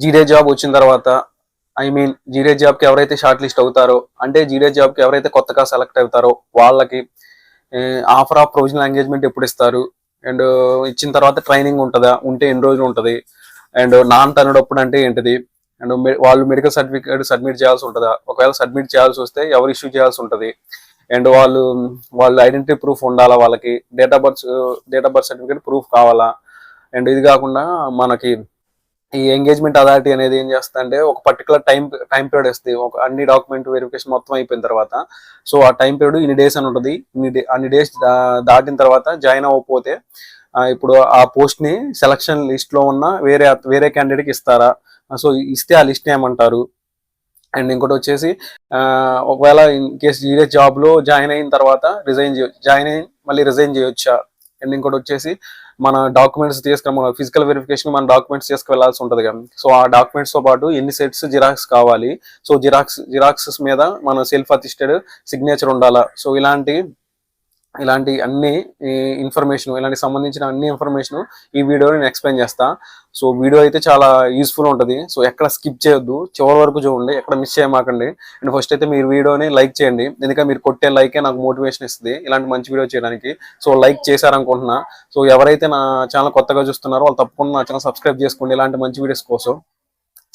జీడే job వచ్చిన తర్వాత జీడే job కి ఎవరైతే షార్ట్ లిస్ట్ అవుతారో, అంటే జీడే జాబ్ కి ఎవరైతే కొత్తగా సెలెక్ట్ అవుతారో వాళ్ళకి ఆఫర్ ఆఫ్ ప్రొవిజనల్ ఎంగేజ్మెంట్ ఎప్పుడు ఇస్తారు, అండ్ ఇచ్చిన తర్వాత ట్రైనింగ్ ఉంటుందా, ఉంటే ఎన్ని రోజులు ఉంటుంది, అండ్ నాన్ టర్న్డ్ అప్పుడు అంటే ఏంటిది, అండ్ వాళ్ళు మెడికల్ సర్టిఫికేట్ సబ్మిట్ చేయాల్సి ఉంటుందా, ఒకవేళ సబ్మిట్ చేయాల్సి వస్తే ఎవరు ఇష్యూ చేయాల్సి ఉంటుంది, అండ్ వాళ్ళు ఐడెంటిటీ ప్రూఫ్ ఉండాలా, వాళ్ళకి date of birth certificate proof కావాలా, అండ్ ఇది కాకుండా మనకి ఈ ఎంగేజ్మెంట్ అథారిటీ అనేది ఏం చేస్తా అంటే ఒక పర్టికులర్ టైం పీరియడ్ ఇస్తుంది, ఒక అన్ని డాక్యుమెంట్ వెరిఫికేషన్ మొత్తం అయిపోయిన తర్వాత. సో ఆ టైం పీరియడ్ ఇన్ని డేస్ అని ఉంటుంది, అన్ని డేస్ దాటిన తర్వాత జాయిన్ అవ్వకపోతే ఇప్పుడు ఆ పోస్ట్ ని సెలక్షన్ లిస్ట్ లో ఉన్న వేరే క్యాండిడేట్ కి ఇస్తారా, సో ఇస్తే ఆ లిస్ట్ ఏమంటారు. అండ్ ఇంకోటి వచ్చేసి ఒకవేళ ఇన్ కేసు ఇదే జాబ్ లో జాయిన్ అయిన తర్వాత జాయిన్ అయ్యి మళ్ళీ రిజైన్ చేయొచ్చా. అండ్ ఇంకోటి వచ్చేసి మన డాక్యుమెంట్స్ మన ఫిజికల్ వెరిఫికేషన్ మన డాక్యుమెంట్స్ తీసుకువెళ్లాల్సి ఉంటుంది కదా, సో ఆ డాక్యుమెంట్స్ తో పాటు ఎన్ని సెట్స్ జిరాక్స్ కావాలి, సో జిరాక్స్ మీద మన సెల్ఫ్ అసిస్టెడ్ సిగ్నేచర్ ఉండాలా. సో ఇలాంటి అన్ని ఇన్ఫర్మేషన్, ఇలాంటి సంబంధించిన అన్ని ఇన్ఫర్మేషన్ ఈ వీడియోలో నేను ఎక్స్ప్లెయిన్ చేస్తా. సో వీడియో అయితే చాలా యూస్ఫుల్ ఉంటుంది, సో ఎక్కడ స్కిప్ చేయొద్దు, చివరి వరకు చూడండి, ఎక్కడ మిస్ చేయమాకండి. అండ్ ఫస్ట్ అయితే మీరు వీడియోని లైక్ చేయండి, ఎందుకంటే మీరు కొట్టే లైకే నాకు మోటివేషన్ ఇస్తుంది ఇలాంటి మంచి వీడియో చేయడానికి. So like చేశారనుకుంటున్నా. సో ఎవరైతే నా ఛానల్ కొత్తగా చూస్తున్నారో వాళ్ళు తప్పకుండా నా ఛానల్ సబ్స్క్రైబ్ చేసుకోండి ఇలాంటి మంచి వీడియోస్ కోసం.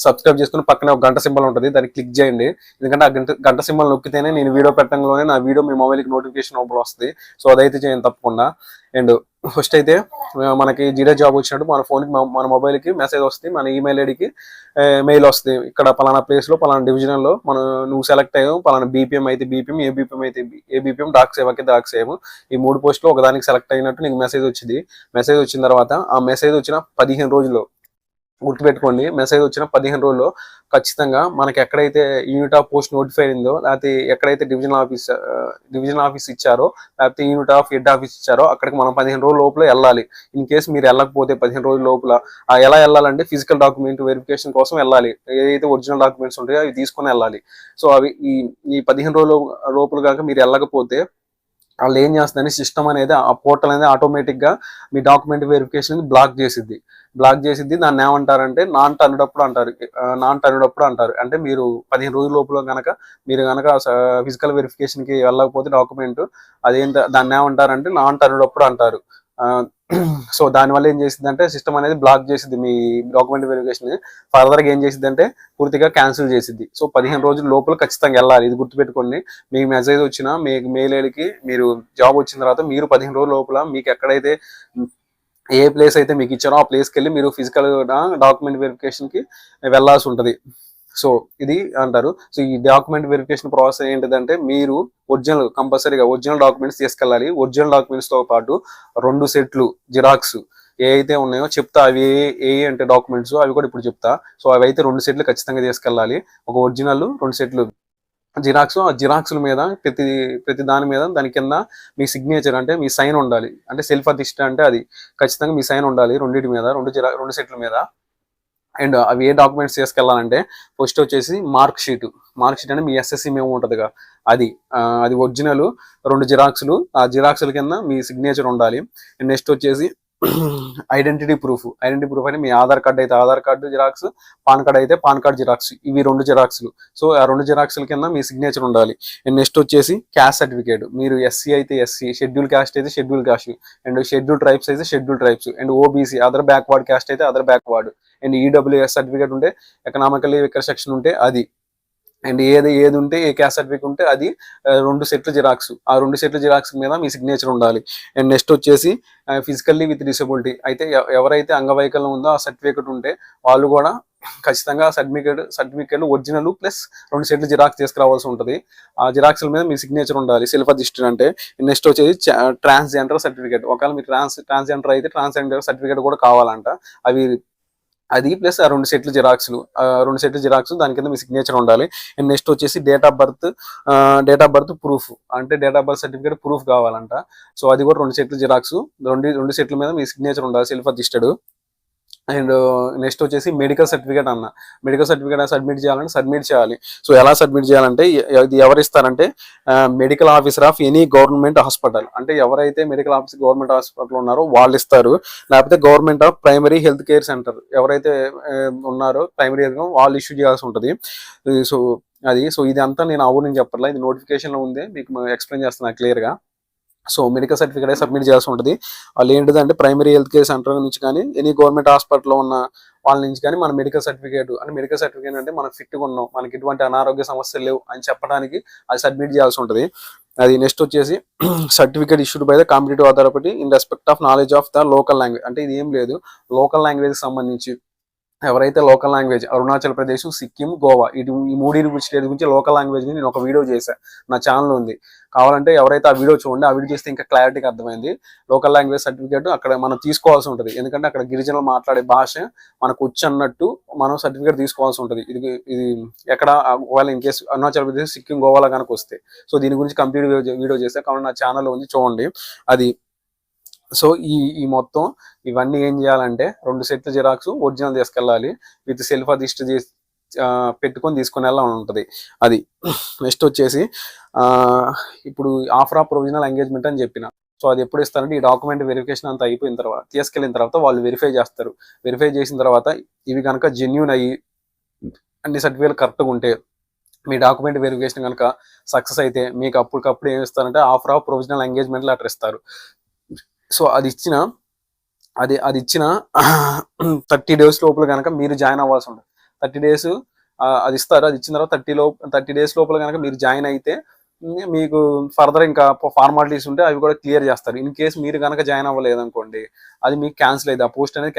సబ్స్క్రైబ్ చేసుకుని పక్కనే ఒక గంట సింబల్ ఉంటుంది, దాన్ని క్లిక్ చేయండి, ఎందుకంటే ఆ గంట సింబల్ నొక్కితేనే నేను వీడియో పెట్టడంలోనే నా వీడియో మీ మొబైల్కి నోటిఫికేషన్ ఓపెన్ వస్తుంది. సో అదైతే చేయండి తప్పకుండా. అండ్ ఫస్ట్ అయితే మనకి జీడే జాబ్ వచ్చినట్టు మన ఫోన్కి మన మొబైల్కి మెసేజ్ వస్తుంది, మన ఈమెయిల్ ఐడికి మెయిల్ వస్తుంది, ఇక్కడ పలానా ప్లేస్లో పలానా డివిజన్లో నువ్వు సెలెక్ట్ అయ్యావు, పలానా బీపీఎం అయితే బీపీఎం, ఏబీపీఎం అయితే ఏబీపీఎం, డాక్ సేవ్ అయితే డాక్ సేవ్, ఈ 3 పోస్టులో ఒకదానికి సెలెక్ట్ అయినట్టు నీకు మెసేజ్ వచ్చింది. మెసేజ్ వచ్చిన తర్వాత ఆ మెసేజ్ వచ్చిన 15 రోజుల్లో గుర్తుపెట్టుకోండి, మెసేజ్ వచ్చిన 15 రోజుల్లో ఖచ్చితంగా మనకి ఎక్కడైతే యూనిట్ ఆఫ్ పోస్ట్ నోటిఫై అయిందో, లేకపోతే ఎక్కడైతే డివిజన్ ఆఫీస్ ఇచ్చారో, లేకపోతే యూనిట్ ఆఫ్ హెడ్ ఆఫీస్ ఇచ్చారో అక్కడికి మనం 15 రోజుల లోపల వెళ్ళాలి. ఇన్ కేసు మీరు వెళ్ళకపోతే 15 రోజుల లోపల ఎలా వెళ్ళాలంటే ఫిజికల్ డాక్యుమెంట్ వెరిఫికేషన్ కోసం వెళ్ళాలి, ఏదైతే ఒరిజినల్ డాక్యుమెంట్స్ ఉంటాయో అవి తీసుకొని వెళ్ళాలి. సో అవి ఈ 15 రోజుల లోపల కనుక మీరు వెళ్ళకపోతే వాళ్ళు ఏం చేస్తుందని సిస్టమ్ అనేది, ఆ పోర్టల్ అనేది ఆటోమేటిక్ గా మీ డాక్యుమెంట్ వెరిఫికేషన్ బ్లాక్ చేసిద్ది. దాన్ని ఏమంటారంటే నాన్ టర్న్డ్ అప్పుడు అంటారు. అంటే మీరు 15 రోజుల లోపల మీరు ఫిజికల్ వెరిఫికేషన్ కి వెళ్ళకపోతే డాక్యుమెంట్ దాన్ని ఏమంటారంటే నాన్ టర్న్డ్ అప్పుడు అంటారు. సో దానివల్ల ఏం చేసింది అంటే సిస్టమ్ అనేది బ్లాక్ చేసింది మీ డాక్యుమెంట్ వెరిఫికేషన్, ఫర్దర్ గా ఏం చేసింది అంటే పూర్తిగా క్యాన్సిల్ చేసింది. సో 15 రోజుల లోపల ఖచ్చితంగా వెళ్ళాలి, ఇది గుర్తుపెట్టుకోండి. మీకు మెసేజ్ వచ్చినా మీకు మెయిల్ ఐడికి మీరు జాబ్ వచ్చిన తర్వాత మీరు 15 రోజుల లోపల మీకు ఎక్కడైతే ఏ ప్లేస్ అయితే మీకు ఇచ్చారో ఆ ప్లేస్కి వెళ్ళి మీరు ఫిజికల్ డాక్యుమెంట్ వెరిఫికేషన్ కి వెళ్లాల్సి ఉంటుంది. సో ఇది అంటారు. సో ఈ డాక్యుమెంట్ వెరిఫికేషన్ ప్రాసెస్ ఏంటిదంటే మీరు కంపల్సరీగా ఒరిజినల్ డాక్యుమెంట్స్ తీసుకెళ్ళాలి. ఒరిజినల్ డాక్యుమెంట్స్ తో పాటు 2 సెట్లు జిరాక్స్ ఏ అయితే ఉన్నాయో చెప్తా, అవి ఏ అంటే డాక్యుమెంట్స్ అవి కూడా ఇప్పుడు చెప్తా. సో అవి అయితే 2 సెట్లు ఖచ్చితంగా తీసుకెళ్ళాలి, ఒక ఒరిజినల్ 2 సెట్లు జిరాక్స్. ఆ జిరాక్స్ల మీద ప్రతి దాని మీద దాని కింద మీ సిగ్నేచర్ అంటే మీ సైన్ ఉండాలి, అంటే సెల్ఫ్ అసిస్ట్ అంటే అది ఖచ్చితంగా మీ సైన్ ఉండాలి రెండింటి మీద, 2 సెట్ల మీద. అండ్ అవి ఏ డాక్యుమెంట్స్ తీసుకెళ్ళాలంటే ఫస్ట్ వచ్చేసి మార్క్ షీట్ అంటే మీ ఎస్ఎస్సి మేము ఉంటుందిగా అది ఒరిజినల్ 2 జిరాక్స్లు, ఆ జిరాక్స్ల కింద మీ సిగ్నేచర్ ఉండాలి. అండ్ నెక్స్ట్ వచ్చేసి ఐడెంటిటీ ప్రూఫ్ అంటే మీ ఆధార్ కార్డు అయితే Aadhaar card xerox, PAN card అయితే పాన్ కార్డ్ జిరాక్స్, ఇవి 2 జిరాక్స్లు. సో ఆ 2 జిరాక్స్ల కింద మీ సిగ్నేచర్ ఉండాలి. అండ్ నెక్స్ట్ వచ్చేసి క్యాస్ట్ సర్టిఫికేట్, మీరు ఎస్సీ అయితే ఎస్సీ, షెడ్యూల్ క్యాస్ట్ అయితే schedule caste, and schedule tribes అయితే schedule tribes, and OBC other backward caste అయితే other backward, and EWS certificate ఉంటే ఎకనామికల్లీ వీకర్ సెక్షన్ ఉంటే అది, అండ్ ఏది ఉంటే ఏ క్యాస్ట్ సర్టిఫికేట్ ఉంటే అది 2 సెట్ల జిరాక్స్, ఆ 2 సెట్ల జిరాక్స్ మీద మీ సిగ్నేచర్ ఉండాలి. అండ్ నెక్స్ట్ వచ్చేసి ఫిజికల్లీ విత్ డిసబిలిటీ అయితే ఎవరైతే అంగవైకల్యం ఉందో ఆ సర్టిఫికేట్ ఉంటే వాళ్ళు కూడా ఖచ్చితంగా సర్టిఫికేట్ ఒరిజినల్ ప్లస్ 2 సెట్ల జిరాక్స్ తీసుకురావాల్సి ఉంటుంది. ఆ జిరాక్స్ల మీద మీ సిగ్నేచర్ ఉండాలి సెల్ఫ్ అసిస్టెడ్ అంటే. నెక్స్ట్ వచ్చేసి ట్రాన్స్జెండర్ సర్టిఫికేట్, ఒకవేళ మీరు ట్రాన్స్జెండర్ అయితే ట్రాన్స్జెండర్ సర్టిఫికేట్ కూడా కావాలంట. అది ప్లస్ ఆ 2 సెట్ల జిరాక్స్ దాని కింద మీ సిగ్నేచర్ ఉండాలి. అండ్ నెక్స్ట్ వచ్చేసి డేట్ ఆఫ్ బర్త్ ప్రూఫ్ అంటే date of birth certificate proof కావాలంట. సో అది కూడా 2 సెట్ల జిరాక్స్, 2 సెట్ల మీద మీ సిగ్నేచర్ ఉండాలి సెల్ఫ్ అసిస్టెడ్. అండ్ నెక్స్ట్ వచ్చేసి మెడికల్ సర్టిఫికేట్ అన్న. మెడికల్ సర్టిఫికేట్ సబ్మిట్ చేయాలంటే సబ్మిట్ చేయాలి. సో ఎలా సబ్మిట్ చేయాలంటే ఇది ఎవరు ఇస్తారంటే medical officer of any government hospital. అంటే ఎవరైతే మెడికల్ ఆఫీసర్ గవర్నమెంట్ హాస్పిటల్ ఉన్నారో వాళ్ళు ఇస్తారు. లేకపోతే government of primary health care centre ఎవరైతే ఉన్నారో ప్రైమరీ హెల్త్ వాళ్ళు ఇష్యూ చేయాల్సి ఉంటుంది. సో సో ఇది అంతా నేను అవునని చెప్పట్లా, ఇది నోటిఫికేషన్లో ఉంది, మీకు ఎక్స్ప్లెయిన్ చేస్తున్నా క్లియర్గా. సో మెడికల్ సర్టిఫికేట్ సబ్మిట్ చేయాల్సి ఉంటుంది. వాళ్ళు ఏంటిదంటే ప్రైమరీ హెల్త్ కేర్ సెంటర్ నుంచి కానీ ఎనీ గవర్నమెంట్ హాస్పిటల్లో ఉన్న వాళ్ళ నుంచి కానీ మన మెడికల్ సర్టిఫికేట్ అంటే మెడికల్ సర్టిఫికేట్ అంటే మనం ఫిట్గా ఉన్నాం, మనకి ఎటువంటి అనారోగ్య సమస్యలు లేవు అని చెప్పడానికి అది సబ్మిట్ చేయాల్సి ఉంటుంది. అది నెక్స్ట్ వచ్చేసి certificate issued by the competitive authority in respect of knowledge of the local language. అంటే ఇది ఏం లేదు, లోకల్ లాంగ్వేజ్కి సంబంధించి ఎవరైతే లోకల్ లాంగ్వేజ్ అరుణాచల్ ప్రదేశ్, సిక్కిం, గోవా ఈ 3 స్టేట్ గురించి లోకల్ లాంగ్వేజ్ నేను ఒక వీడియో చేశాను, నా ఛానల్ ఉంది, కావాలంటే ఎవరైతే ఆ వీడియో చూడండి. ఆ వీడియో చేస్తే ఇంకా క్లారిటీగా అర్థమైంది. లోకల్ లాంగ్వేజ్ సర్టిఫికేట్ అక్కడ మనం తీసుకోవాల్సి ఉంటుంది, ఎందుకంటే అక్కడ గిరిజనులు మాట్లాడే భాష మనకు వచ్చి అన్నట్టు మనం సర్టిఫికేట్ తీసుకోవాల్సి ఉంటుంది. ఇది ఎక్కడ ఒకవేళ ఇన్ కేసు అరుణాచల్ ప్రదేశ్, సిక్కిం, గోవాలో కనుక వస్తే. సో దీని గురించి కంప్లీట్ వీడియో చేస్తే కాబట్టి నా ఛానల్ ఉంది చూడండి అది. సో ఈ మొత్తం ఇవన్నీ ఏం చేయాలంటే 2 సెట్ల జిరాక్స్ ఒరిజినల్ తీసుకెళ్ళాలి, విత్ సెల్ఫ్ అధిష్ట చేసి పెట్టుకొని తీసుకుని వెళ్ళాలని ఉంటుంది అది. నెక్స్ట్ వచ్చేసి ఇప్పుడు ఆఫర్ ఆఫ్ ప్రొవిజనల్ ఎంగేజ్మెంట్ అని చెప్పిన. సో అది ఎప్పుడు ఇస్తారంటే ఈ డాక్యుమెంట్ వెరిఫికేషన్ అంతా అయిపోయిన తర్వాత తీసుకెళ్ళిన తర్వాత వాళ్ళు వెరిఫై చేస్తారు. వెరిఫై చేసిన తర్వాత ఇవి కనుక జెన్యూన్ అయ్యి అన్ని సర్టిఫికేట్లు కరెక్ట్గా ఉంటే మీ డాక్యుమెంట్ వెరిఫికేషన్ కనుక సక్సెస్ అయితే మీకు అప్పటికప్పుడు ఏమి ఇస్తారంటే offer of provisional engagement letter ఇస్తారు. సో అది ఇచ్చిన 30 days లోపల కనుక మీరు జాయిన్ అవ్వాల్సి ఉంటుంది. 30 days అది ఇస్తారు. అది ఇచ్చిన తర్వాత 30 days లోపల కనుక మీరు జాయిన్ అయితే మీకు ఫర్దర్ ఇంకా ఫార్మాలిటీస్ ఉంటే అవి కూడా క్లియర్ చేస్తారు. ఇన్ కేసు మీరు కనుక జాయిన్ అవ్వలేదు అనుకోండి, అది మీకు క్యాన్సిల్ అయ్యింది, ఆ పోస్ట్ అనేది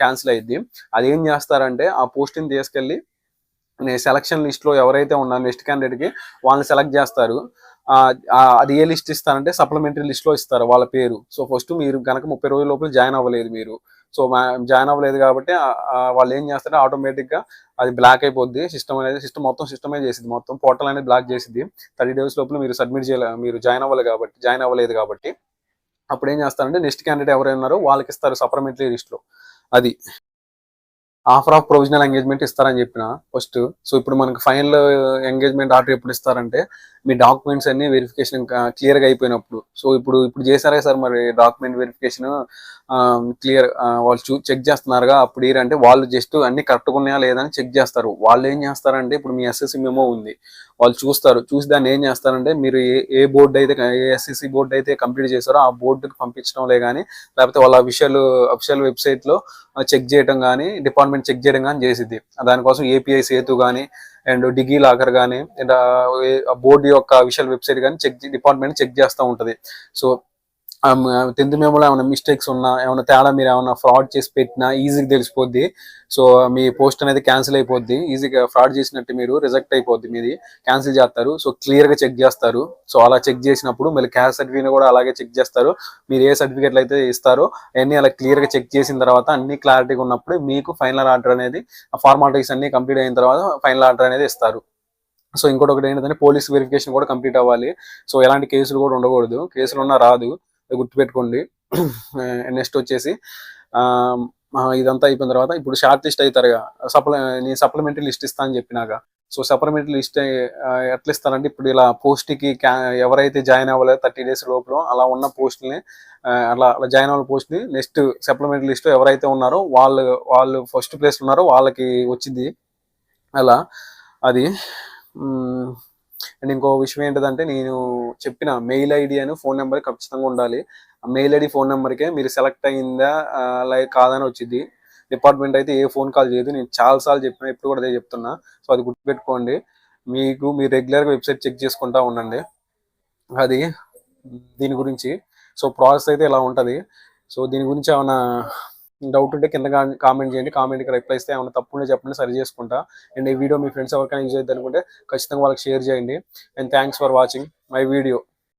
క్యాన్సిల్ అయ్యింది. అది ఏం చేస్తారంటే ఆ పోస్ట్ని తీసుకెళ్ళి సెలక్షన్ లిస్ట్ లో ఎవరైతే ఉన్నారో నెక్స్ట్ క్యాండిడేట్ కి వాళ్ళని సెలెక్ట్ చేస్తారు. అది ఏ లిస్ట్ ఇస్తారంటే సప్లిమెంటరీ లిస్ట్ లో ఇస్తారు వాళ్ళ పేరు. సో ఫస్ట్ మీరు కనుక 30 రోజుల లోపల జాయిన్ అవ్వలేదు మీరు, సో జాయిన్ అవ్వలేదు కాబట్టి వాళ్ళు ఏం చేస్తారంటే ఆటోమేటిక్ గా అది బ్లాక్ అయిపోద్ది. మొత్తం సిస్టమే చేసింది, మొత్తం పోర్టల్ అనేది బ్లాక్ చేసింది. 30 days లోపల మీరు సబ్మిట్ చేయలేదు, మీరు జాయిన్ అవ్వలేదు కాబట్టి అప్పుడు ఏం చేస్తారంటే నెక్స్ట్ క్యాండిడేట్ ఎవరైనా ఉన్నారో వాళ్ళకి ఇస్తారు సప్లిమెంటరీ లిస్ట్ లో. అది ఆఫర్ ఆఫ్ ప్రొవిజనల్ ఎంగేజ్మెంట్ ఇస్తారని చెప్పిన ఫస్ట్. సో ఇప్పుడు మనకు ఫైనల్ ఎంగేజ్మెంట్ ఆర్డర్ ఎప్పుడు ఇస్తారంటే మీ డాక్యుమెంట్స్ అన్ని వెరిఫికేషన్ క్లియర్గా అయిపోయినప్పుడు. సో ఇప్పుడు చేశారే సార్ మరి డాక్యుమెంట్ వెరిఫికేషన్ క్లియర్ వాళ్ళు చెక్ చేస్తున్నారుగా, అప్పుడు ఏంటంటే వాళ్ళు జస్ట్ అన్ని కరెక్ట్గా ఉన్నాయా లేదా అని చెక్ చేస్తారు. వాళ్ళు ఏం చేస్తారంటే ఇప్పుడు మీ ఎస్ఎస్సి మెమో ఉంది, వాళ్ళు చూసి దాన్ని ఏం చేస్తారంటే మీరు ఏ బోర్డు అయితే ఏ ఎస్ఎస్సి బోర్డు అయితే కంప్లీట్ చేస్తారో ఆ బోర్డుకి పంపించడంలే కానీ లేకపోతే వాళ్ళ అఫిషియల్ వెబ్సైట్లో చెక్ చేయడం కానీ డిపార్ట్మెంట్ చెక్ చేయడం కానీ చేసిద్ది. దానికోసం ఏపీఐ సేతు కానీ అండ్ డిగీ లాకర్ కానీ బోర్డు యొక్క అఫిషియల్ వెబ్సైట్ కానీ డిపార్ట్మెంట్ చెక్ చేస్తూ ఉంటుంది. సో 10th మెమోలో ఏమైనా మిస్టేక్స్ ఉన్నా ఏమైనా తేడా మీరు ఏమైనా ఫ్రాడ్ చేసి పెట్టినా ఈజీగా తెలిసిపోద్ది. సో మీ పోస్ట్ అనేది క్యాన్సిల్ అయిపోద్ది, ఈజీగా ఫ్రాడ్ చేసినట్టు మీరు రిజెక్ట్ అయిపోద్ది, మీది క్యాన్సిల్ చేస్తారు. సో క్లియర్గా చెక్ చేస్తారు. సో అలా చెక్ చేసినప్పుడు మళ్ళీ క్యాస్ట్ సర్టిఫికేట్ కూడా అలాగే చెక్ చేస్తారు. మీరు ఏ సర్టిఫికేట్లు అయితే ఇస్తారో అన్నీ అలా క్లియర్గా చెక్ చేసిన తర్వాత అన్ని క్లారిటీగా ఉన్నప్పుడు మీకు ఫైనల్ ఆర్డర్ అనేది ఆ ఫార్మాలిటీస్ అన్ని కంప్లీట్ అయిన తర్వాత ఫైనల్ ఆర్డర్ అనేది ఇస్తారు. సో ఇంకోటి ఏంటంటే పోలీస్ వెరిఫికేషన్ కూడా కంప్లీట్ అవ్వాలి. సో ఎలాంటి కేసులు కూడా ఉండకూడదు, కేసులు ఉన్నా రాదు, గుర్తుపెట్టుకోండి. నెక్స్ట్ వచ్చేసి ఇదంతా అయిపోయిన తర్వాత ఇప్పుడు షార్ట్ లిస్ట్ అవుతారుగా, నేను సప్లిమెంటరీ లిస్ట్ ఇస్తా అని చెప్పినాక. సో సప్లిమెంటరీ లిస్ట్ ఎట్లా ఇస్తారంటే ఇప్పుడు ఇలా పోస్ట్కి ఎవరైతే జాయిన్ అవ్వలేదు 30 days లోపల అలా ఉన్న పోస్ట్ని అలా జాయిన్ అవ్వాలి పోస్ట్ని నెక్స్ట్ సప్లిమెంటరీ లిస్ట్ ఎవరైతే ఉన్నారో వాళ్ళు ఫస్ట్ ప్లేస్ ఉన్నారో వాళ్ళకి వచ్చింది అలా. అది అండ్ ఇంకో విషయం ఏంటంటే నేను చెప్పిన మెయిల్ ఐడి అని ఫోన్ నెంబర్ ఖచ్చితంగా ఉండాలి. ఆ మెయిల్ ఐడి ఫోన్ నెంబర్కే మీరు సెలెక్ట్ అయిందా లైక్ కాదని వచ్చింది. డిపార్ట్మెంట్ అయితే ఏ ఫోన్ కాల్ చేయదు, నేను చాలాసార్లు చెప్పిన, ఇప్పుడు కూడా అదే చెప్తున్నా. సో అది గుర్తుపెట్టుకోండి. మీరు రెగ్యులర్గా వెబ్సైట్ చెక్ చేసుకుంటా ఉండండి. అది దీని గురించి. సో ప్రాసెస్ అయితే ఇలా ఉంటుంది. సో దీని గురించి ఏమైనా డౌట్ ఉంటే కింద కామెంట్ చేయండి, కామెంట్కి రిప్లై ఇస్తే ఏమైనా తప్పుంటే చెప్పండి, సరి చేసుకుంటా. అండ్ ఈ వీడియో మీ ఫ్రెండ్స్ ఎవరికైనా యూజ్ అవుతుంది అనుకుంటే ఖచ్చితంగా వాళ్ళకి షేర్ చేయండి. And thanks for watching my video.